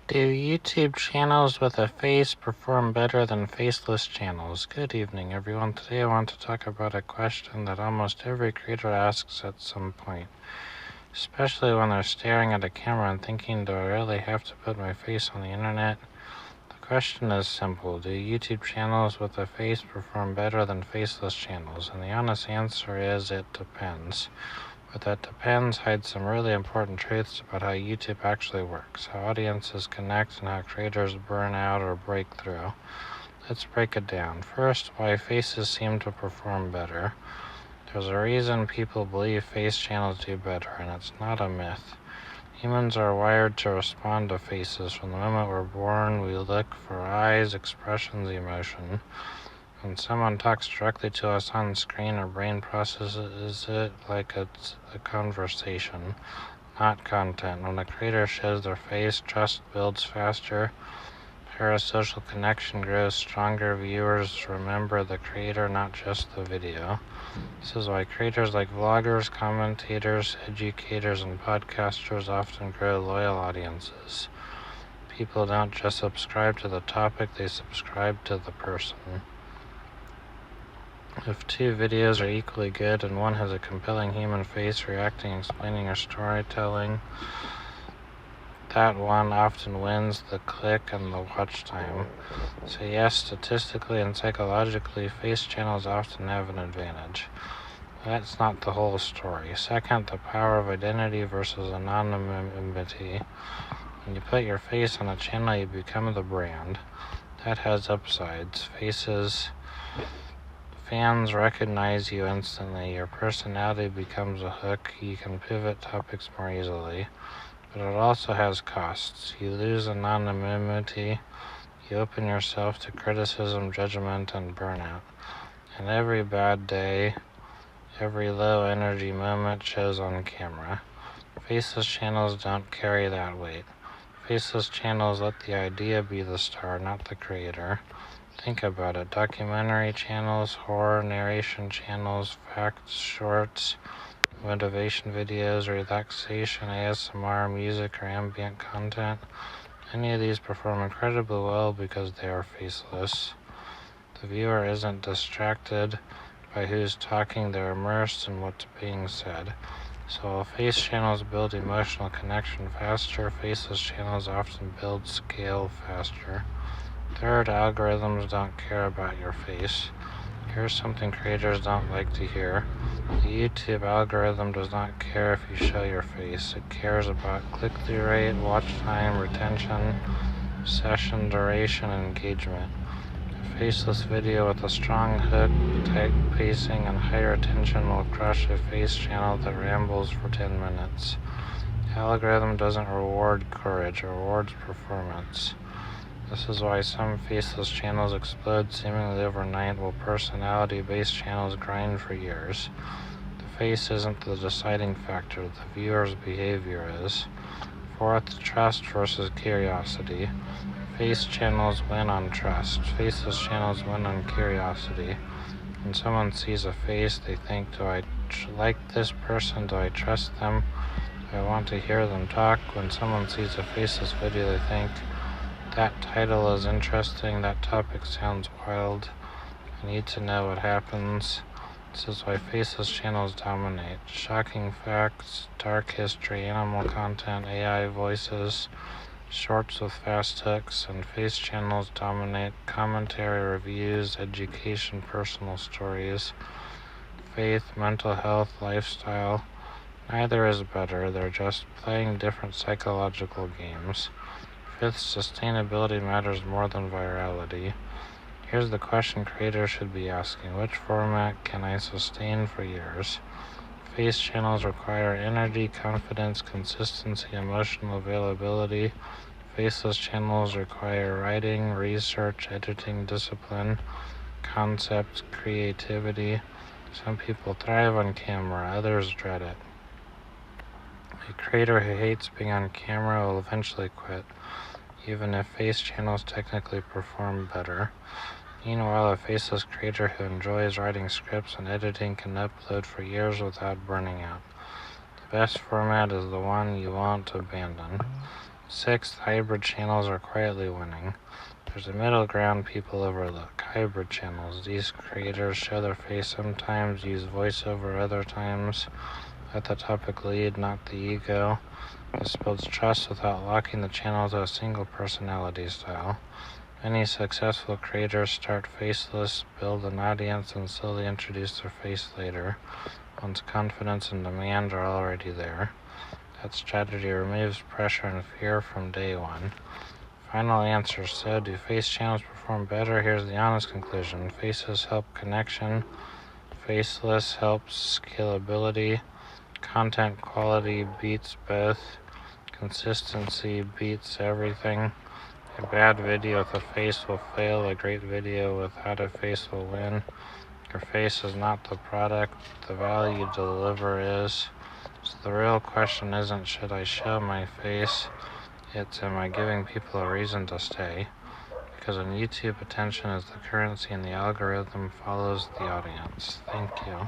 Do YouTube channels with a face perform better than faceless channels? Good evening, everyone. Today I want to talk about a question that almost every creator asks at some point, especially when they're staring at a camera and thinking, do I really have to put my face on the internet? The question is simple. Do YouTube channels with a face perform better than faceless channels? And the honest answer is it depends. But that depends hides some really important truths about how YouTube actually works, how audiences connect, and how creators burn out or break through. Let's break it down. First, why faces seem to perform better. There's a reason people believe face channels do better, and it's not a myth. Humans are wired to respond to faces. From the moment we're born, we look for eyes, expressions, emotion. When someone talks directly to us on screen, our brain processes it like it's a conversation, not content. When a creator shows their face, trust builds faster, parasocial connection grows stronger, viewers remember the creator, not just the video. This is why creators like vloggers, commentators, educators, and podcasters often grow loyal audiences. People don't just subscribe to the topic, they subscribe to the person. If two videos are equally good and one has a compelling human face reacting, explaining, or storytelling, that one often wins the click and the watch time. So yes, statistically and psychologically, face channels often have an advantage. But that's not the whole story. Second, the power of identity versus anonymity. When you put your face on a channel, you become the brand. That has upsides. Fans recognize you instantly. Your personality becomes a hook. You can pivot topics more easily. But it also has costs. You lose anonymity. You open yourself to criticism, judgment, and burnout. And every bad day, every low energy moment shows on camera. Faceless channels don't carry that weight. Faceless channels let the idea be the star, not the creator. Think about it. Documentary channels, horror narration channels, facts, shorts, motivation videos, relaxation, ASMR, music, or ambient content. Any of these perform incredibly well because they are faceless. The viewer isn't distracted by who's talking, they're immersed in what's being said. So while face channels build emotional connection faster, faceless channels often build scale faster. Third, algorithms don't care about your face. Here's something creators don't like to hear. The YouTube algorithm does not care if you show your face. It cares about click-through rate, watch time, retention, session duration, and engagement. A faceless video with a strong hook, tight pacing, and higher attention will crush a face channel that rambles for 10 minutes. The algorithm doesn't reward courage, it rewards performance. This is why some faceless channels explode seemingly overnight, while personality-based channels grind for years. The face isn't the deciding factor, the viewer's behavior is. Fourth, trust versus curiosity. Face channels win on trust. Faceless channels win on curiosity. When someone sees a face, they think, do I like this person? Do I trust them? Do I want to hear them talk? When someone sees a faceless video, they think, that title is interesting, that topic sounds wild, I need to know what happens. This is why faceless channels dominate. Shocking facts, dark history, animal content, AI voices, shorts with fast hooks, and face channels dominate commentary, reviews, education, personal stories, faith, mental health, lifestyle. Neither is better, they're just playing different psychological games. Fifth, sustainability matters more than virality. Here's the question creators should be asking. Which format can I sustain for years? Face channels require energy, confidence, consistency, emotional availability. Faceless channels require writing, research, editing, discipline, concept, creativity. Some people thrive on camera, others dread it. A creator who hates being on camera will eventually quit, even if face channels technically perform better. Meanwhile, a faceless creator who enjoys writing scripts and editing can upload for years without burning out. The best format is the one you won't abandon. Sixth, hybrid channels are quietly winning. There's a middle ground people overlook. Hybrid channels. These creators show their face sometimes, use voiceover other times. Let the topic lead, not the ego. This builds trust without locking the channel to a single personality style. Many successful creators start faceless, build an audience, and slowly introduce their face later, once confidence and demand are already there. That strategy removes pressure and fear from day one. Final answer. So, do face channels perform better? Here's the honest conclusion. Faces help connection. Faceless helps scalability. Content quality beats both. Consistency beats everything. A bad video with a face will fail. A great video without a face will win. Your face is not the product. The value you deliver is. So the real question isn't, should I show my face? It's, am I giving people a reason to stay? Because on YouTube, attention is the currency and the algorithm follows the audience. Thank you.